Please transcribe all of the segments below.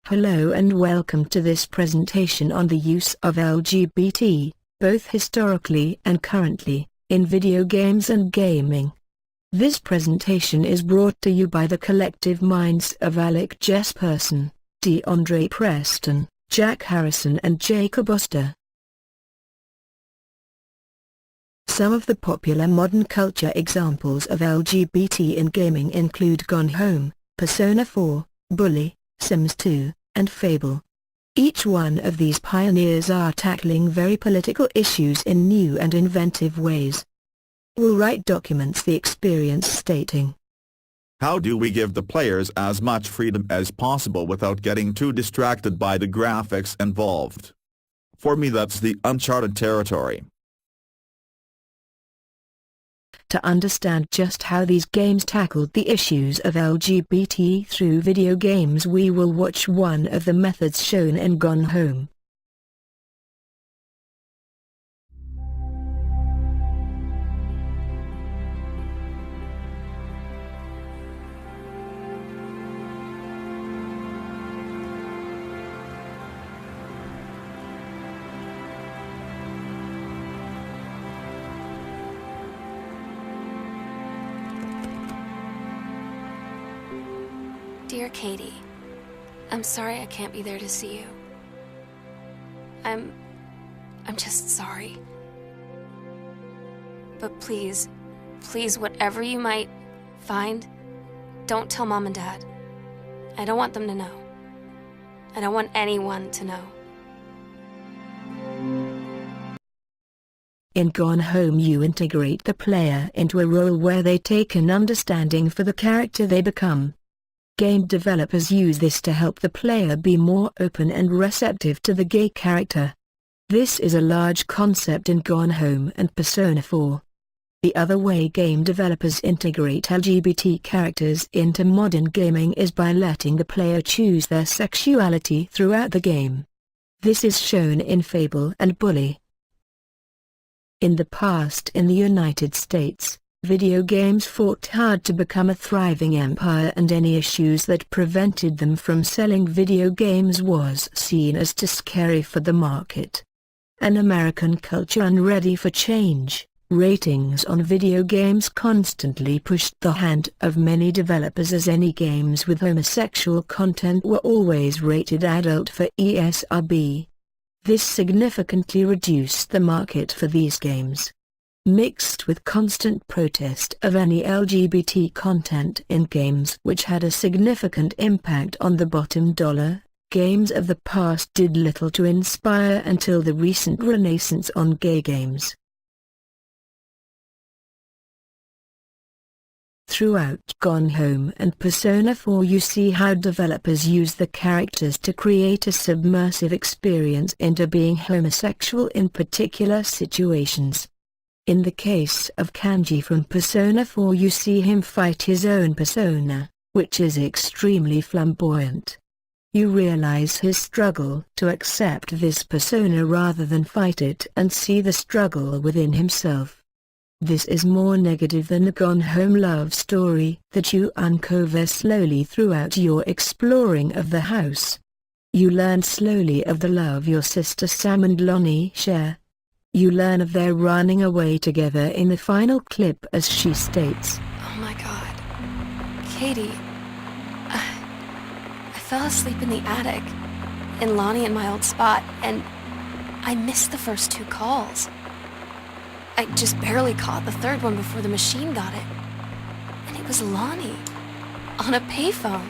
Hello and welcome to this presentation on the use of LGBT, both historically and currently, in video games and gaming. This presentation is brought to you by the collective minds of Alec Jesperson, DeAndre Preston, Jack Harrison and Jacob Oster. Some of the popular modern culture examples of LGBT in gaming include Gone Home, Persona 4, Bully, Sims 2, and Fable. Each one of these pioneers are tackling very political issues in new and inventive ways. Wright documents the experience stating, "How do we give the players as much freedom as possible without getting too distracted by the graphics involved? For me, that's the uncharted territory." To understand just how these games tackled the issues of LGBT through video games, we will watch one of the methods shown in Gone Home. Dear Katie, I'm sorry I can't be there to see you. I'm just sorry. But please, whatever you might find, don't tell Mom and Dad. I don't want them to know. I don't want anyone to know. In Gone Home, you integrate the player into a role where they take an understanding for the character they become. Game developers use this to help the player be more open and receptive to the gay character. This is a large concept in Gone Home and Persona 4. The other way game developers integrate LGBT characters into modern gaming is by letting the player choose their sexuality throughout the game. This is shown in Fable and Bully. In the past, in the United States, video games fought hard to become a thriving empire, and any issues that prevented them from selling video games was seen as too scary for the market. An American culture unready for change, ratings on video games constantly pushed the hand of many developers, as any games with homosexual content were always rated adult for ESRB. This significantly reduced the market for these games. Mixed with constant protest of any LGBT content in games, which had a significant impact on the bottom dollar, games of the past did little to inspire until the recent renaissance on gay games. Throughout Gone Home and Persona 4, you see how developers use the characters to create a submersive experience into being homosexual in particular situations. In the case of Kanji from Persona 4, you see him fight his own persona, which is extremely flamboyant. You realize his struggle to accept this persona rather than fight it, and see the struggle within himself. This is more negative than the Gone Home love story that you uncover slowly throughout your exploring of the house. You learn slowly of the love your sister Sam and Lonnie share. You learn of their running away together in the final clip, as she states, Oh my God. Katie, I fell asleep in the attic, in Lonnie and my old spot, and I missed the first 2 calls. I just barely caught the third one before the machine got it. And it was Lonnie, on a payphone.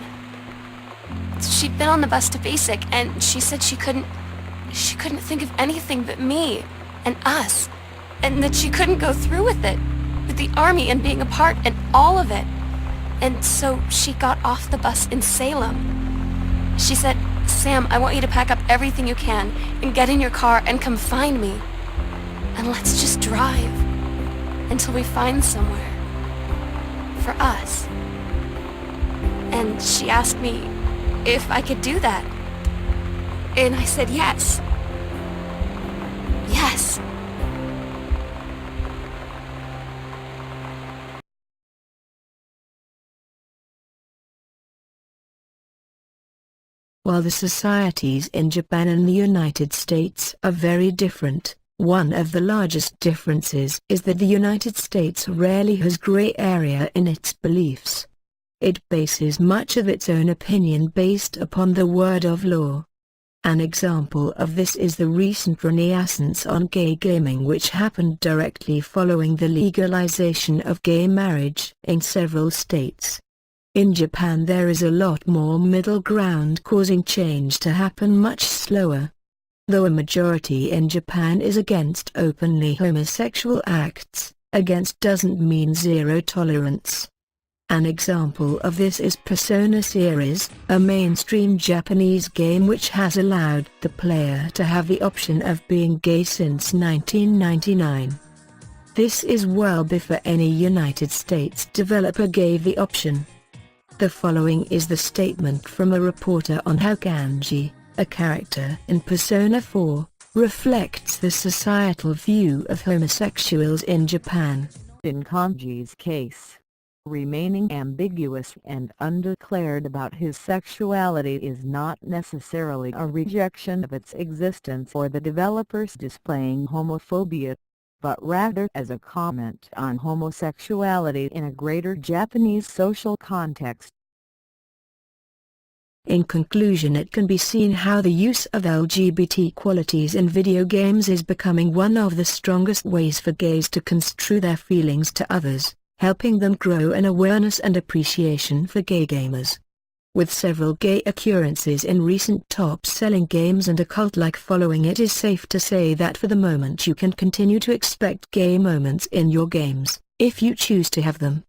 She'd been on the bus to Basic, and she said she couldn't think of anything but me and us, and that she couldn't go through with it, with the army and being apart and all of it. And so she got off the bus in Salem. She said, Sam, I want you to pack up everything you can and get in your car and come find me. And let's just drive until we find somewhere for us. And she asked me if I could do that. And I said yes. Yes. While the societies in Japan and the United States are very different, one of the largest differences is that the United States rarely has gray area in its beliefs. It bases much of its own opinion based upon the word of law. An example of this is the recent renaissance on gay gaming, which happened directly following the legalization of gay marriage in several states. In Japan there is a lot more middle ground, causing change to happen much slower. Though a majority in Japan is against openly homosexual acts, against doesn't mean zero tolerance. An example of this is Persona series, a mainstream Japanese game which has allowed the player to have the option of being gay since 1999. This is well before any United States developer gave the option. The following is the statement from a reporter on how Ganji, a character in Persona 4, reflects the societal view of homosexuals in Japan. In Kanji's case, remaining ambiguous and undeclared about his sexuality is not necessarily a rejection of its existence or the developers displaying homophobia, but rather as a comment on homosexuality in a greater Japanese social context. In conclusion, it can be seen how the use of LGBT qualities in video games is becoming one of the strongest ways for gays to construe their feelings to others, helping them grow an awareness and appreciation for gay gamers. With several gay occurrences in recent top-selling games and a cult-like following, it is safe to say that for the moment you can continue to expect gay moments in your games, if you choose to have them.